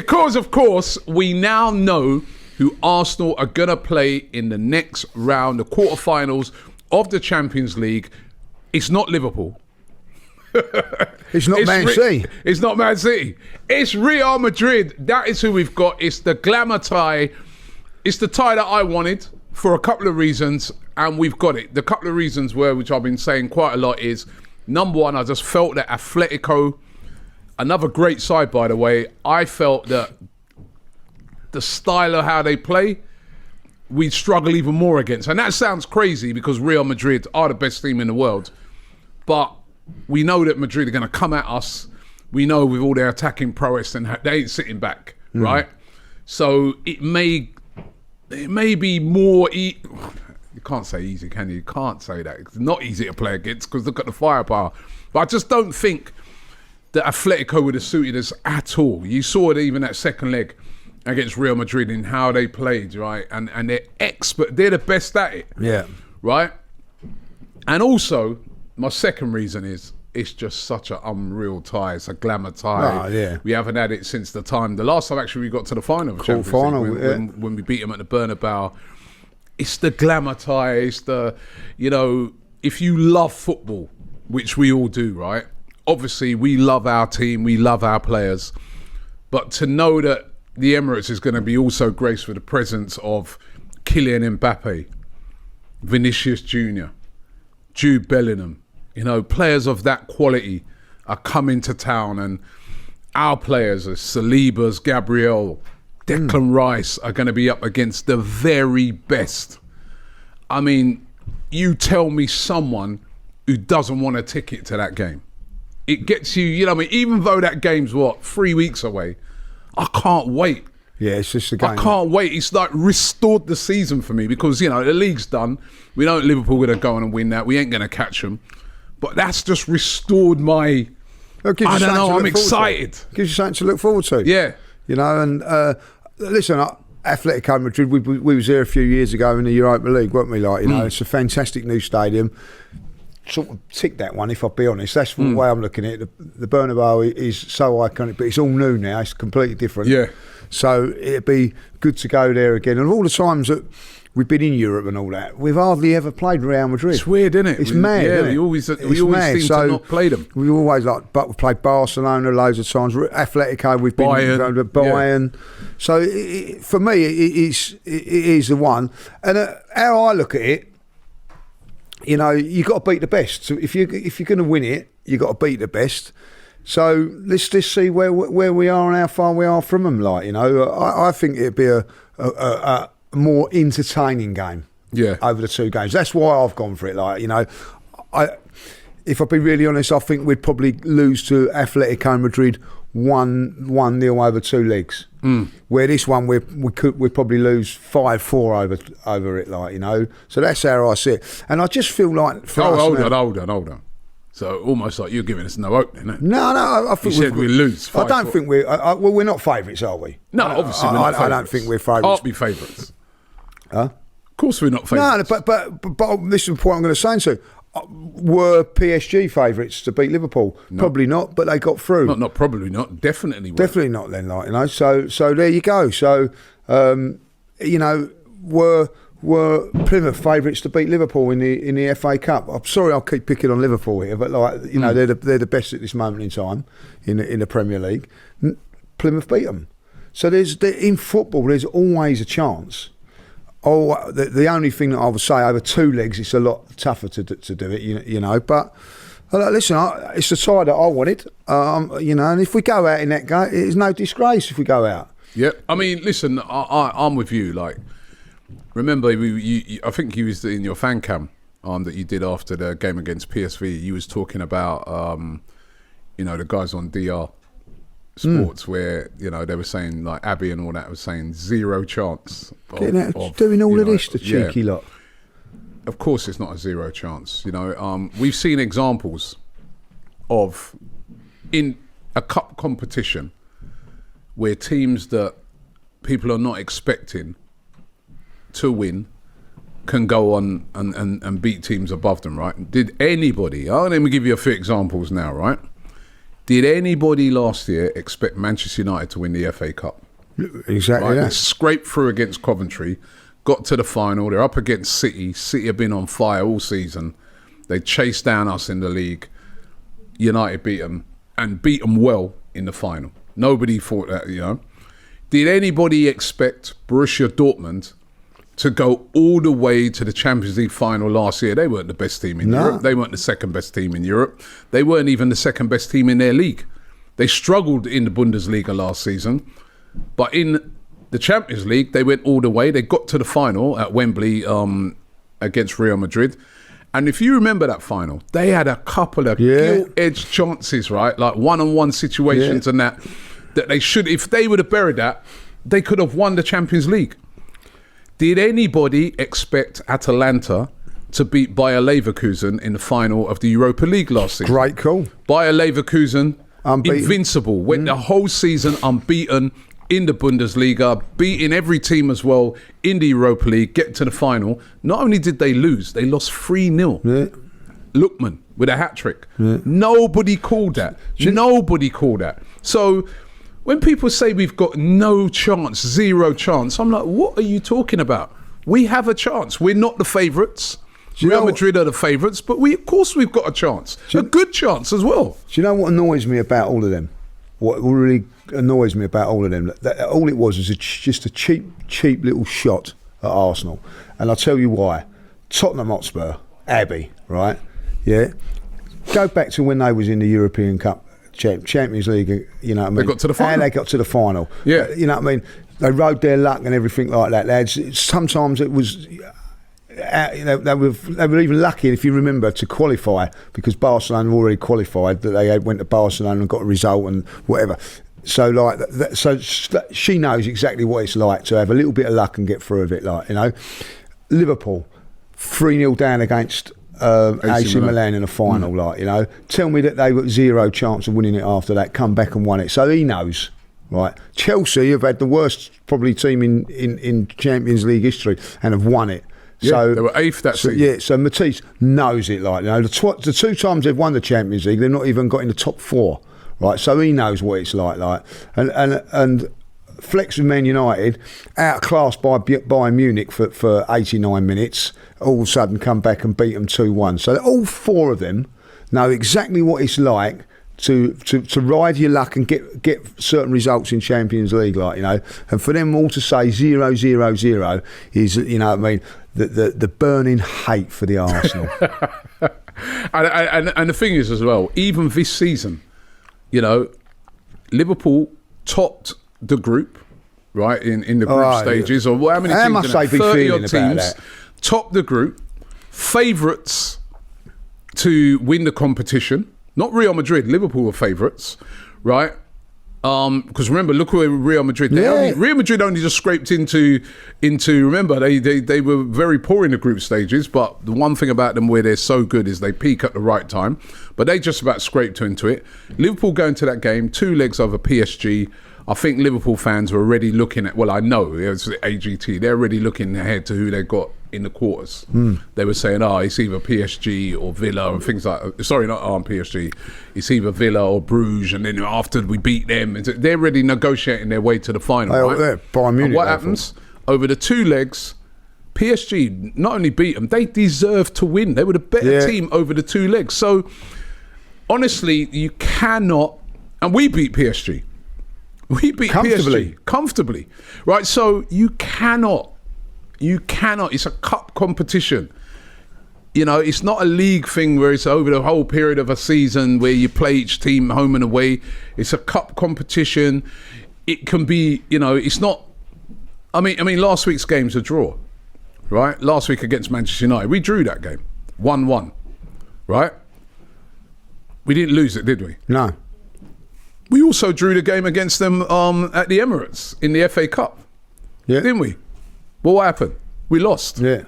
Because, of course, we now know who Arsenal are going to play in the next round, the quarterfinals of the Champions League. It's not Liverpool. It's not Man City. It's not Man City. It's Real Madrid. That is who we've got. It's the glamour tie. It's the tie that I wanted for a couple of reasons, and we've got it. The couple of reasons were, which I've been saying quite a lot, is number one, I just felt that Atletico, another great side, by the way, I felt that the style of how they play, we'd struggle even more against. And that sounds crazy because Real Madrid are the best team in the world. But we know that Madrid are going to come at us. We know with all their attacking prowess, and they ain't sitting back, right? So it may be more... You can't say easy, can you? You can't say that. It's not easy to play against because look at the firepower. But I just don't think that Atletico would have suited us at all. You saw it even that second leg against Real Madrid in how they played, right? And they're expert. They're the best at it. Yeah. Right? And also, my second reason is it's just such an unreal tie. It's a glamour tie. Oh, yeah. We haven't had it since the last time actually we got to the final of the Champions League when we beat them at the Bernabeu. It's the glamour tie. It's the, if you love football, which we all do, right? Obviously, we love our team. We love our players. But to know that the Emirates is going to be also graced with the presence of Kylian Mbappe, Vinicius Jr., Jude Bellingham, players of that quality are coming to town, and our players, Saliba's, Gabriel, Declan Rice, are going to be up against the very best. I mean, you tell me someone who doesn't want a ticket to that game. It gets you, even though that game's 3 weeks away, I can't wait. Yeah, it's just a game. I can't wait. It's like restored the season for me because, the league's done. We know Liverpool are going to go on and win that. We ain't going to catch them. But that's just restored my... I'm excited. Gives you something to look forward to. Yeah. And listen, Atletico Madrid, we was there a few years ago in the Europa League, weren't we? It's a fantastic new stadium. Sort of tick that one, if I'll be honest. That's the way I'm looking at it. The Bernabeu is so iconic, but it's all new now. It's completely different. Yeah. So it'd be good to go there again. And all the times that we've been in Europe and all that, we've hardly ever played Real Madrid. It's weird, isn't it? It's mad. Yeah, isn't it? we always seem to not play them. We always but we've played Barcelona loads of times. Atletico, we've been Bayern. Yeah. So for me, it is the one. And how I look at it, you got to beat the best. So if you're going to win it, you got to beat the best. So let's just see where we are and how far we are from them. I think it'd be a more entertaining game. Yeah. Over the two games. That's why I've gone for it. If I'll be really honest, I think we'd probably lose to Atletico Madrid 1-0 over 2 legs. Where this one we'd probably lose 5-4 over it. So that's how I see it. And I just feel like hold on. So almost like you're giving us no hope, isn't it? No, I think you said we lose. I don't think we're not favourites, are we? No, obviously we're not favourites. I don't think we're favourites. Can't be favourites. Huh? Of course we're not favourites. No, but this is the point I'm going to say. So, were PSG favourites to beat Liverpool? No. Probably not, but they got through. Not probably not. Definitely. Definitely not. Then, So there you go. So, were Plymouth favourites to beat Liverpool in the FA Cup? I'm sorry, I'll keep picking on Liverpool here, but they're the best at this moment in time in the Premier League. Plymouth beat them. So in football, there's always a chance. The only thing that I would say over 2 legs, it's a lot tougher to do it, But listen, it's the tie that I wanted, And if we go out in that game, it's no disgrace if we go out. Yeah, I mean, listen, I'm with you. Remember, I think you was in your fan cam that you did after the game against PSV. You was talking about, the guys on DR Sports where they were saying Abby and all that was saying 0 chance of doing all of this, the cheeky lot. Of course, it's not a 0 chance. We've seen examples of in a cup competition where teams that people are not expecting to win can go on and beat teams above them, right? Did anybody, let me give you a few examples now, right? Did anybody last year expect Manchester United to win the FA Cup? Exactly. They scraped through against Coventry, got to the final. They're up against City. City have been on fire all season. They chased down us in the league. United beat them, and beat them well in the final. Nobody thought that, Did anybody expect Borussia Dortmund to go all the way to the Champions League final last year? They weren't the best team in Europe. They weren't the second best team in Europe. They weren't even the second best team in their league. They struggled in the Bundesliga last season. But in the Champions League, they went all the way. They got to the final at Wembley against Real Madrid. And if you remember that final, they had a couple of gilt-edged chances, right? Like one-on-one situations and that they should, if they would have buried that, they could have won the Champions League. Did anybody expect Atalanta to beat Bayer Leverkusen in the final of the Europa League last season? Great call. Bayer Leverkusen, unbeaten. Invincible, went the whole season unbeaten in the Bundesliga, beating every team as well in the Europa League, get to the final. Not only did they lose, they lost 3-0. Lookman with a hat-trick. Nobody called that. Nobody called that. So when people say we've got no chance, zero chance, I'm like, what are you talking about? We have a chance. We're not the favourites. Real Madrid are the favourites, but of course we've got a chance. A good chance as well. Do you know what annoys me about all of them? What really annoys me about all of them, that all it was just a cheap little shot at Arsenal. And I'll tell you why. Tottenham Hotspur, Abbey, right? Yeah. Go back to when they was in the European Cup, Champions League, you know what I mean? They got to the final. And they got to the final. Yeah. You know what I mean? They rode their luck and everything like that. Sometimes it was... they were even lucky, if you remember, to qualify, because Barcelona already qualified, that they went to Barcelona and got a result and whatever. So she knows exactly what it's like to have a little bit of luck and get through of it. Liverpool 3-0 down against AC Milan in a final. Tell me that they got zero chance of winning it after that. Come back and won it. So he knows. Right, Chelsea have had the worst probably team in Champions League history and have won it. Yeah, so they were eighth that season. Yeah, so Matisse knows it. The two times they've won the Champions League, they've not even got in the top four. Right, so he knows what it's like. And flex with Man United, outclassed by Bayern Munich for 89 minutes. All of a sudden, come back and beat them 2-1. So all four of them know exactly what it's like to ride your luck and get certain results in Champions League, and for them all to say 0-0-0 is, the burning hate for the Arsenal. and the thing is as well, even this season, Liverpool topped the group, right, in the group stages, or how many teams? Must they be 30 odd feeling teams, about that? Topped the group, favourites to win the competition. Not Real Madrid, Liverpool were favourites, right? Because remember, look where Real Madrid. Real Madrid only just scraped into. Remember, they were very poor in the group stages. But the one thing about them where they're so good is they peak at the right time. But they just about scraped into it. Liverpool going to that game, 2 legs over PSG. I think Liverpool fans were already looking at. Well, I know it was AGT. They're already looking ahead to who they got in the quarters. They were saying, it's either PSG or Villa and things like that. Sorry, not PSG. It's either Villa or Bruges, and then after we beat them, they're already negotiating their way to the final. Right? Bayern Munich, and what happens? Over the 2 legs, PSG not only beat them, they deserved to win. They were the better team over the 2 legs. So, honestly, you cannot... And we beat PSG. We beat PSG. Comfortably. Right? So, you cannot... It's a cup competition. It's not a league thing where it's over the whole period of a season where you play each team home and away. It's a cup competition. It can be, it's not. I mean, last week's game's a draw, right? Last week against Manchester United, we drew that game, 1-1, right? We didn't lose it, did we? No. We also drew the game against them at the Emirates in the FA Cup, didn't we? Well, what happened? We lost. Yeah.